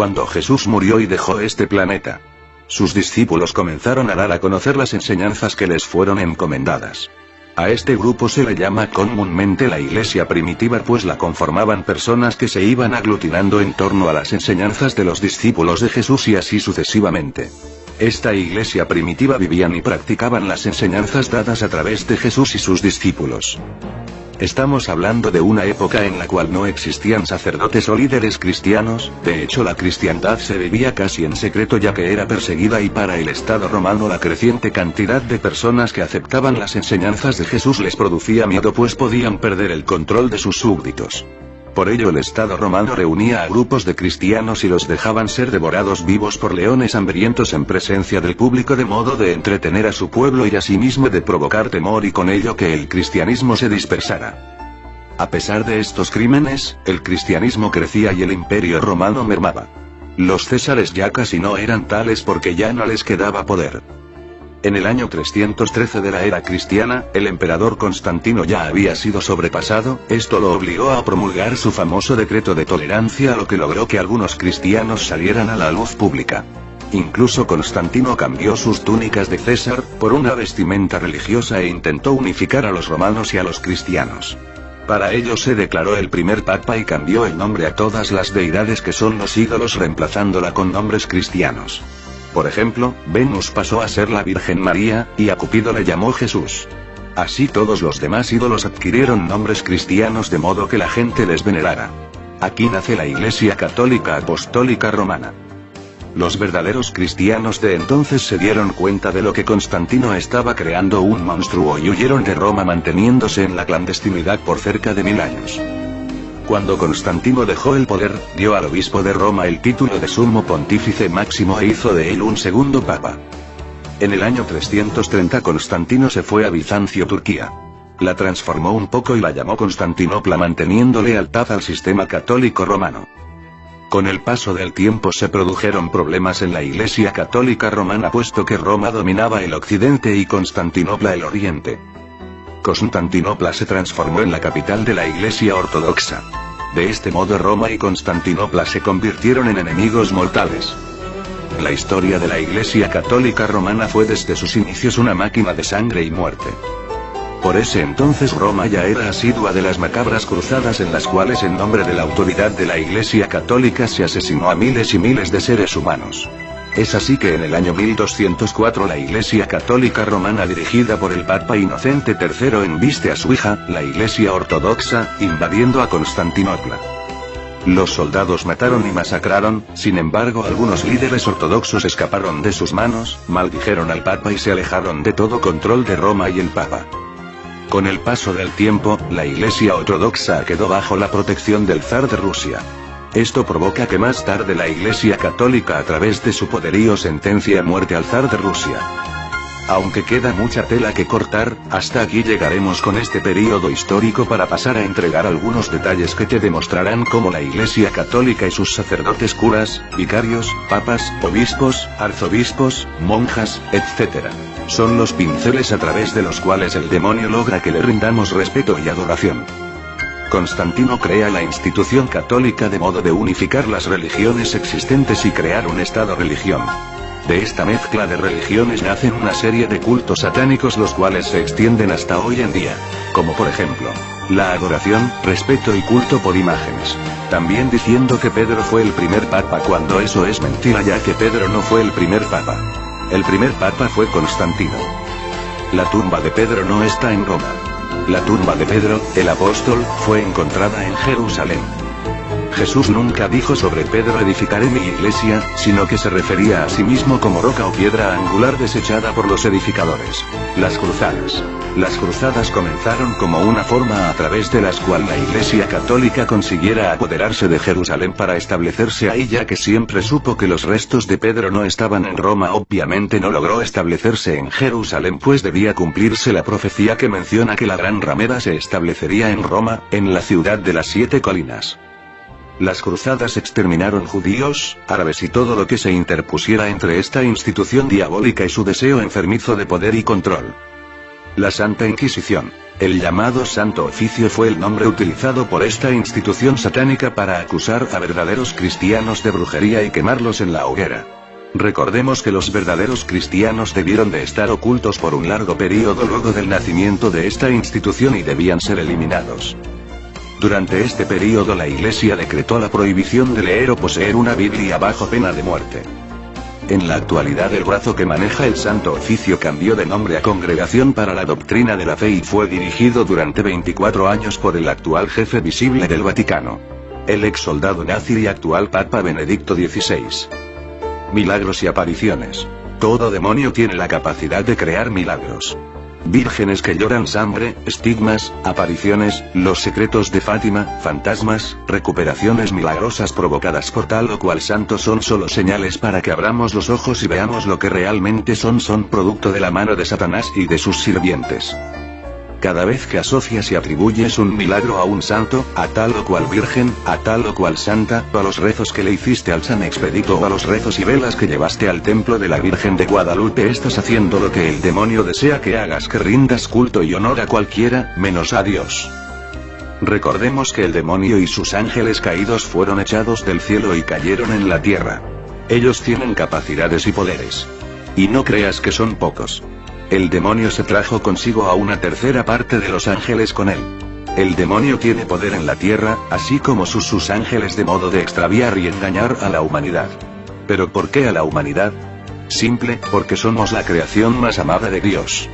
cuando Jesús murió y dejó este planeta. Sus discípulos comenzaron a dar a conocer las enseñanzas que les fueron encomendadas. A este grupo se le llama comúnmente la iglesia primitiva, pues la conformaban personas que se iban aglutinando en torno a las enseñanzas de los discípulos de Jesús y así sucesivamente. Esta iglesia primitiva vivían y practicaban las enseñanzas dadas a través de Jesús y sus discípulos. Estamos hablando de una época en la cual no existían sacerdotes o líderes cristianos, de hecho la cristiandad se vivía casi en secreto ya que era perseguida, y para el Estado romano la creciente cantidad de personas que aceptaban las enseñanzas de Jesús les producía miedo, pues podían perder el control de sus súbditos. Por ello el Estado romano reunía a grupos de cristianos y los dejaban ser devorados vivos por leones hambrientos en presencia del público, de modo de entretener a su pueblo y asimismo de provocar temor y con ello que el cristianismo se dispersara. A pesar de estos crímenes, el cristianismo crecía y el imperio romano mermaba. Los césares ya casi no eran tales porque ya no les quedaba poder. En el año 313 de la era cristiana, el emperador Constantino ya había sido sobrepasado, esto lo obligó a promulgar su famoso decreto de tolerancia, lo que logró que algunos cristianos salieran a la luz pública. Incluso Constantino cambió sus túnicas de César por una vestimenta religiosa e intentó unificar a los romanos y a los cristianos. Para ello se declaró el primer papa y cambió el nombre a todas las deidades que son los ídolos, reemplazándola con nombres cristianos. Por ejemplo, Venus pasó a ser la Virgen María, y a Cupido le llamó Jesús. Así todos los demás ídolos adquirieron nombres cristianos de modo que la gente les venerara. Aquí nace la Iglesia Católica Apostólica Romana. Los verdaderos cristianos de entonces se dieron cuenta de lo que Constantino estaba creando un monstruo y huyeron de Roma, manteniéndose en la clandestinidad por cerca de 1000 años. Cuando Constantino dejó el poder, dio al obispo de Roma el título de sumo pontífice máximo e hizo de él un segundo papa. En el año 330 Constantino se fue a Bizancio, Turquía. La transformó un poco y la llamó Constantinopla, manteniendo lealtad al sistema católico romano. Con el paso del tiempo se produjeron problemas en la Iglesia Católica Romana, puesto que Roma dominaba el occidente y Constantinopla el oriente. Constantinopla se transformó en la capital de la Iglesia Ortodoxa. De este modo Roma y Constantinopla se convirtieron en enemigos mortales. La historia de la Iglesia Católica Romana fue desde sus inicios una máquina de sangre y muerte. Por ese entonces Roma ya era asidua de las macabras cruzadas en las cuales en nombre de la autoridad de la Iglesia Católica se asesinó a miles y miles de seres humanos. Es así que en el año 1204 la Iglesia Católica Romana, dirigida por el Papa Inocente III, embiste a su hija, la Iglesia Ortodoxa, invadiendo a Constantinopla. Los soldados mataron y masacraron, sin embargo algunos líderes ortodoxos escaparon de sus manos, maldijeron al Papa y se alejaron de todo control de Roma y el Papa. Con el paso del tiempo, la Iglesia Ortodoxa quedó bajo la protección del zar de Rusia. Esto provoca que más tarde la Iglesia Católica, a través de su poderío, sentencie a muerte al zar de Rusia. Aunque queda mucha tela que cortar, hasta aquí llegaremos con este período histórico para pasar a entregar algunos detalles que te demostrarán cómo la Iglesia Católica y sus sacerdotes, curas, vicarios, papas, obispos, arzobispos, monjas, etc. son los pinceles a través de los cuales el demonio logra que le rindamos respeto y adoración. Constantino crea la institución católica de modo de unificar las religiones existentes y crear un estado-religión. De esta mezcla de religiones nacen una serie de cultos satánicos, los cuales se extienden hasta hoy en día, como por ejemplo, la adoración, respeto y culto por imágenes. También diciendo que Pedro fue el primer papa, cuando eso es mentira, ya que Pedro no fue el primer papa. El primer papa fue Constantino. La tumba de Pedro no está en Roma. La tumba de Pedro, el apóstol, fue encontrada en Jerusalén. Jesús nunca dijo sobre Pedro edificaré mi iglesia, sino que se refería a sí mismo como roca o piedra angular desechada por los edificadores. Las cruzadas. Las cruzadas comenzaron como una forma a través de las cual la Iglesia Católica consiguiera apoderarse de Jerusalén para establecerse ahí, ya que siempre supo que los restos de Pedro no estaban en Roma. Obviamente no logró establecerse en Jerusalén, pues debía cumplirse la profecía que menciona que la gran ramera se establecería en Roma, en la ciudad de las 7 colinas. Las cruzadas exterminaron judíos, árabes y todo lo que se interpusiera entre esta institución diabólica y su deseo enfermizo de poder y control. La Santa Inquisición. El llamado Santo Oficio fue el nombre utilizado por esta institución satánica para acusar a verdaderos cristianos de brujería y quemarlos en la hoguera. Recordemos que los verdaderos cristianos debieron de estar ocultos por un largo periodo luego del nacimiento de esta institución y debían ser eliminados. Durante este periodo la Iglesia decretó la prohibición de leer o poseer una Biblia bajo pena de muerte. En la actualidad el brazo que maneja el Santo Oficio cambió de nombre a Congregación para la Doctrina de la Fe y fue dirigido durante 24 años por el actual jefe visible del Vaticano. El ex soldado nazi y actual Papa Benedicto XVI. Milagros y apariciones. Todo demonio tiene la capacidad de crear milagros. Vírgenes que lloran sangre, estigmas, apariciones, los secretos de Fátima, fantasmas, recuperaciones milagrosas provocadas por tal o cual santo son solo señales para que abramos los ojos y veamos lo que realmente son producto de la mano de Satanás y de sus sirvientes. Cada vez que asocias y atribuyes un milagro a un santo, a tal o cual virgen, a tal o cual santa, o a los rezos que le hiciste al San Expedito o a los rezos y velas que llevaste al templo de la Virgen de Guadalupe, estás haciendo lo que el demonio desea que hagas, que rindas culto y honor a cualquiera, menos a Dios. Recordemos que el demonio y sus ángeles caídos fueron echados del cielo y cayeron en la tierra. Ellos tienen capacidades y poderes. Y no creas que son pocos. El demonio se trajo consigo a una tercera parte de los ángeles con él. El demonio tiene poder en la tierra, así como sus ángeles, de modo de extraviar y engañar a la humanidad. ¿Pero por qué a la humanidad? Simple, porque somos la creación más amada de Dios.